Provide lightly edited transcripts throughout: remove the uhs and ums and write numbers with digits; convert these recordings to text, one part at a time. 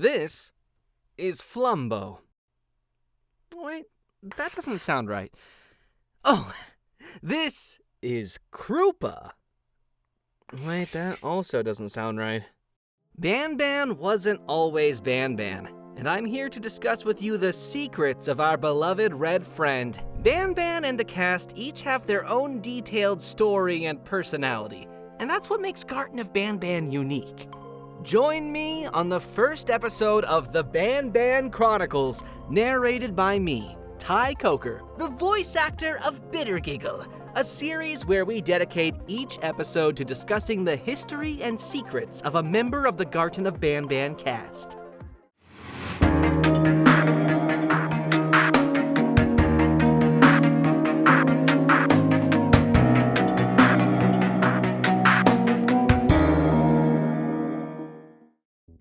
This is Flumbo. Wait, that doesn't sound right. Oh, this is Krupa. Wait, that also doesn't sound right. Banban wasn't always Banban, and I'm here to discuss with you the secrets of our beloved red friend. Banban and the cast each have their own detailed story and personality, and that's what makes Garten of Banban unique. Join me on the first episode of the Banban Chronicles, narrated by me, Ty Coker, the voice actor of Bittergiggle, a series where we dedicate each episode to discussing the history and secrets of a member of the Garten of Banban cast.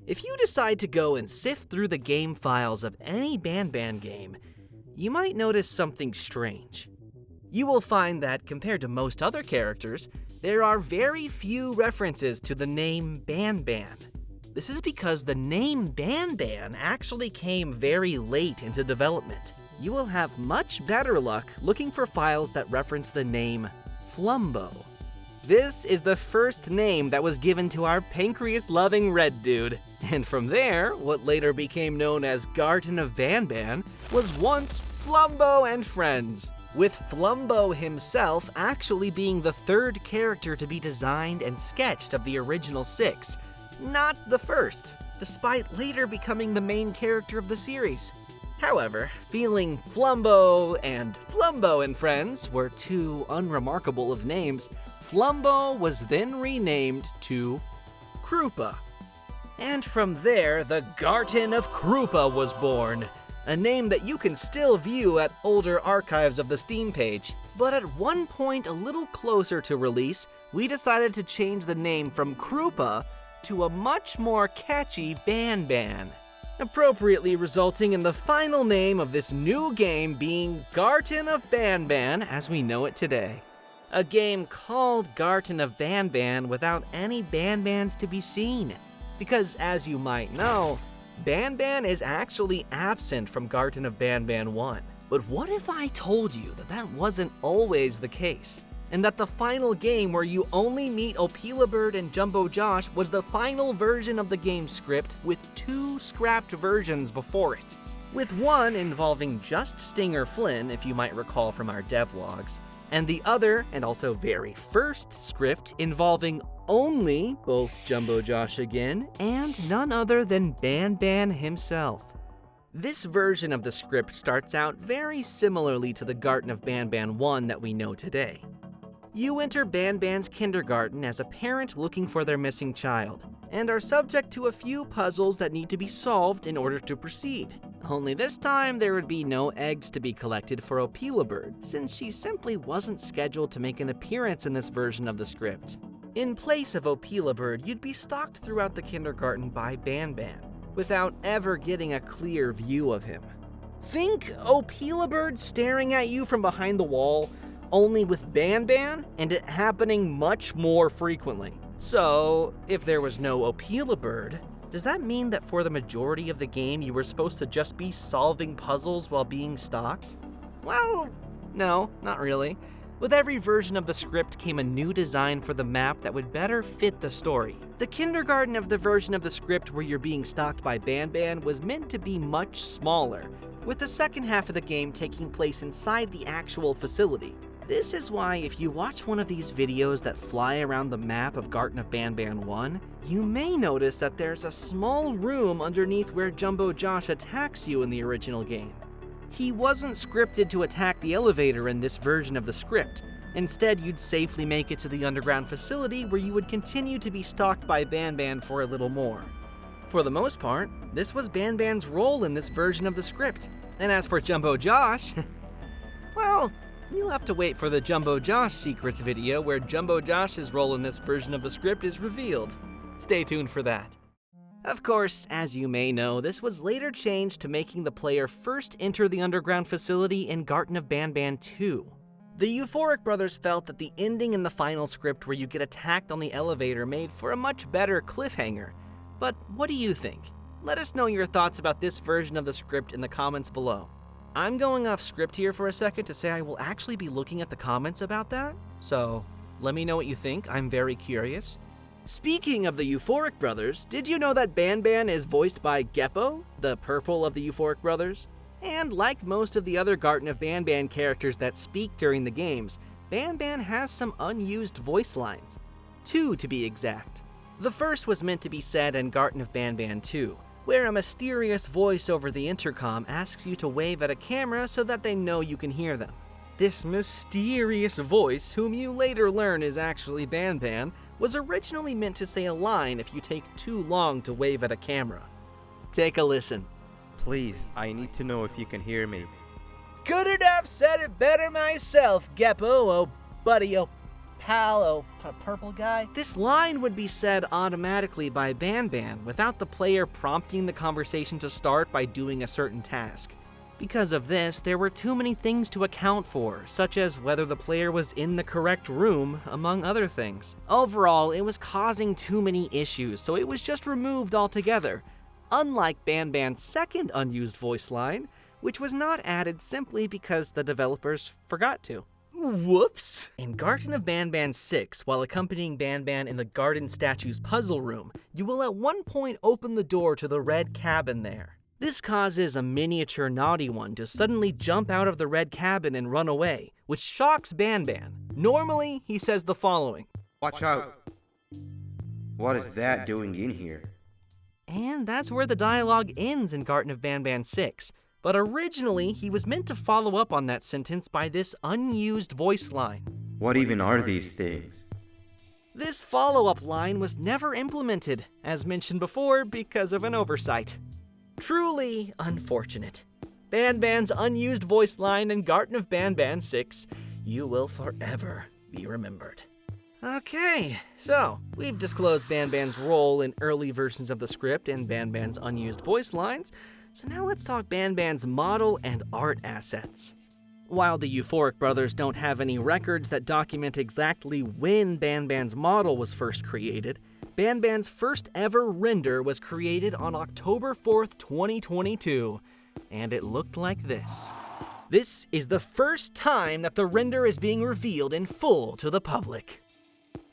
If you decide to go and sift through the game files of any Banban game, you might notice something strange. You will find that, compared to most other characters, there are very few references to the name Banban. This is because the name Banban actually came very late into development. You will have much better luck looking for files that reference the name Flumbo. This is the first name that was given to our pancreas-loving red dude. And from there, what later became known as Garten of Banban was once Flumbo and Friends, with Flumbo himself actually being the third character to be designed and sketched of the original 6, not the first, despite later becoming the main character of the series. However, feeling Flumbo and Friends were too unremarkable of names, Flumbo was then renamed to Krupa. And from there, the Garten of Krupa was born, a name that you can still view at older archives of the Steam page. But at one point a little closer to release, we decided to change the name from Krupa to a much more catchy Banban, appropriately resulting in the final name of this new game being Garten of Banban as we know it today. A game called Garten of Banban without any Banbans to be seen. Because as you might know, Banban is actually absent from Garten of Banban 1. But what if I told you that that wasn't always the case? And that the final game where you only meet Opilabird and Jumbo Josh was the final version of the game script with 2 scrapped versions before it. With one involving just Stinger Flynn, if you might recall from our devlogs, and the other, and also very first script, involving only both Jumbo Josh again, and none other than Banban himself. This version of the script starts out very similarly to the Garten of Banban 1 that we know today. You enter Banban's kindergarten as a parent looking for their missing child, and are subject to a few puzzles that need to be solved in order to proceed. Only this time, there would be no eggs to be collected for Opilabird, since she simply wasn't scheduled to make an appearance in this version of the script. In place of Opilabird, you'd be stalked throughout the kindergarten by Banban, without ever getting a clear view of him. Think Opilabird staring at you from behind the wall, only with Banban, and it happening much more frequently. So, if there was no Opilabird, does that mean that for the majority of the game you were supposed to just be solving puzzles while being stalked? Well, no, not really. With every version of the script came a new design for the map that would better fit the story. The kindergarten of the version of the script where you're being stalked by Banban was meant to be much smaller, with the second half of the game taking place inside the actual facility. This is why if you watch one of these videos that fly around the map of Garten of Banban 1, you may notice that there's a small room underneath where Jumbo Josh attacks you in the original game. He wasn't scripted to attack the elevator in this version of the script. Instead, you'd safely make it to the underground facility where you would continue to be stalked by Banban for a little more. For the most part, this was Banban's role in this version of the script. And as for Jumbo Josh, well, you'll have to wait for the Jumbo Josh Secrets video where Jumbo Josh's role in this version of the script is revealed. Stay tuned for that. Of course, as you may know, this was later changed to making the player first enter the underground facility in Garten of Banban 2. The Euphoric brothers felt that the ending in the final script where you get attacked on the elevator made for a much better cliffhanger. But what do you think? Let us know your thoughts about this version of the script in the comments below. I'm going off script here for a second to say I will actually be looking at the comments about that, so let me know what you think. I'm very curious. Speaking of the Euphoric Brothers, did you know that Banban is voiced by Geppo, the purple of the Euphoric Brothers? And like most of the other Garten of Banban characters that speak during the games, Banban has some unused voice lines. 2 to be exact. The first was meant to be said in Garten of Banban 2, where a mysterious voice over the intercom asks you to wave at a camera so that they know you can hear them. This mysterious voice, whom you later learn is actually Banban, was originally meant to say a line if you take too long to wave at a camera. Take a listen. Please, I need to know if you can hear me. Couldn't have said it better myself, Geppo, oh buddy, oh pal, oh purple guy. This line would be said automatically by Banban without the player prompting the conversation to start by doing a certain task. Because of this, there were too many things to account for, such as whether the player was in the correct room, among other things. Overall, it was causing too many issues, so it was just removed altogether. Unlike Banban's second unused voice line, which was not added simply because the developers forgot to. Whoops! In Garten of Banban 6, while accompanying Banban in the Garden Statue's puzzle room, you will at one point open the door to the red cabin there. This causes a miniature Naughty One to suddenly jump out of the red cabin and run away, which shocks Banban. Normally, he says the following. Watch out! What is that doing in here? And that's where the dialogue ends in Garten of Banban 6. But originally, he was meant to follow up on that sentence by this unused voice line. What even are these things? This follow-up line was never implemented, as mentioned before, because of an oversight. Truly unfortunate. Banban's unused voice line in Garten of Banban 6, you will forever be remembered. Okay, so we've disclosed Banban's role in early versions of the script and Banban's unused voice lines, so now let's talk Banban's model and art assets. While the Euphoric Brothers don't have any records that document exactly when Banban's model was first created, Banban's first ever render was created on October 4th, 2022, and it looked like this. This is the first time that the render is being revealed in full to the public.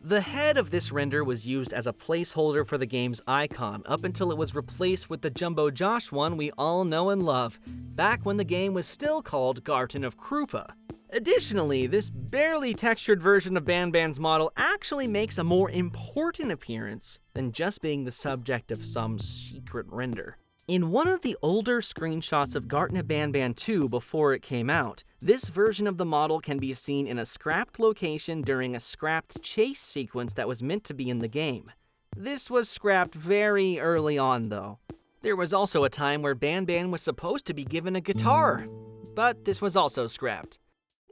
The head of this render was used as a placeholder for the game's icon up until it was replaced with the Jumbo Josh one we all know and love, back when the game was still called Garten of Krupa. Additionally, this barely textured version of Banban's model actually makes a more important appearance than just being the subject of some secret render. In one of the older screenshots of Garten of Banban 2 before it came out, this version of the model can be seen in a scrapped location during a scrapped chase sequence that was meant to be in the game. This was scrapped very early on though. There was also a time where Banban was supposed to be given a guitar, but this was also scrapped.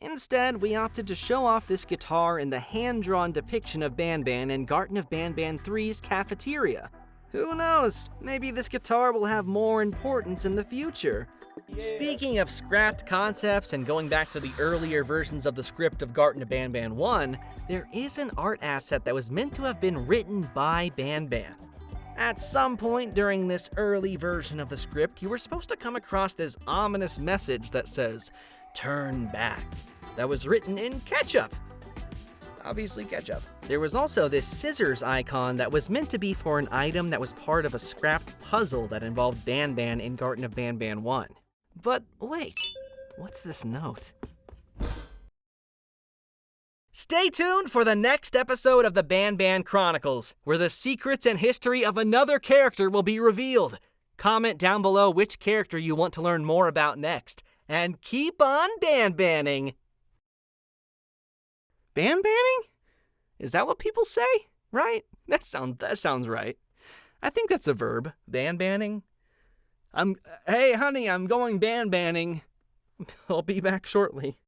Instead, we opted to show off this guitar in the hand-drawn depiction of Banban in Garten of Banban 3's cafeteria. Who knows, maybe this guitar will have more importance in the future. Yeah. Speaking of scrapped concepts and going back to the earlier versions of the script of Garten of Banban 1, there is an art asset that was meant to have been written by Banban. At some point during this early version of the script, you were supposed to come across this ominous message that says, "Turn back," that was written in ketchup. Obviously ketchup. There was also this scissors icon that was meant to be for an item that was part of a scrapped puzzle that involved Banban in Garten of Banban 1. But wait, what's this note? Stay tuned for the next episode of the Banban Chronicles, where the secrets and history of another character will be revealed. Comment down below which character you want to learn more about next, and keep on Banbanning! Banbanning? Is that what people say? Right? That sounds right. I think that's a verb. Banbanning. Hey honey, I'm going Banbanning. I'll be back shortly.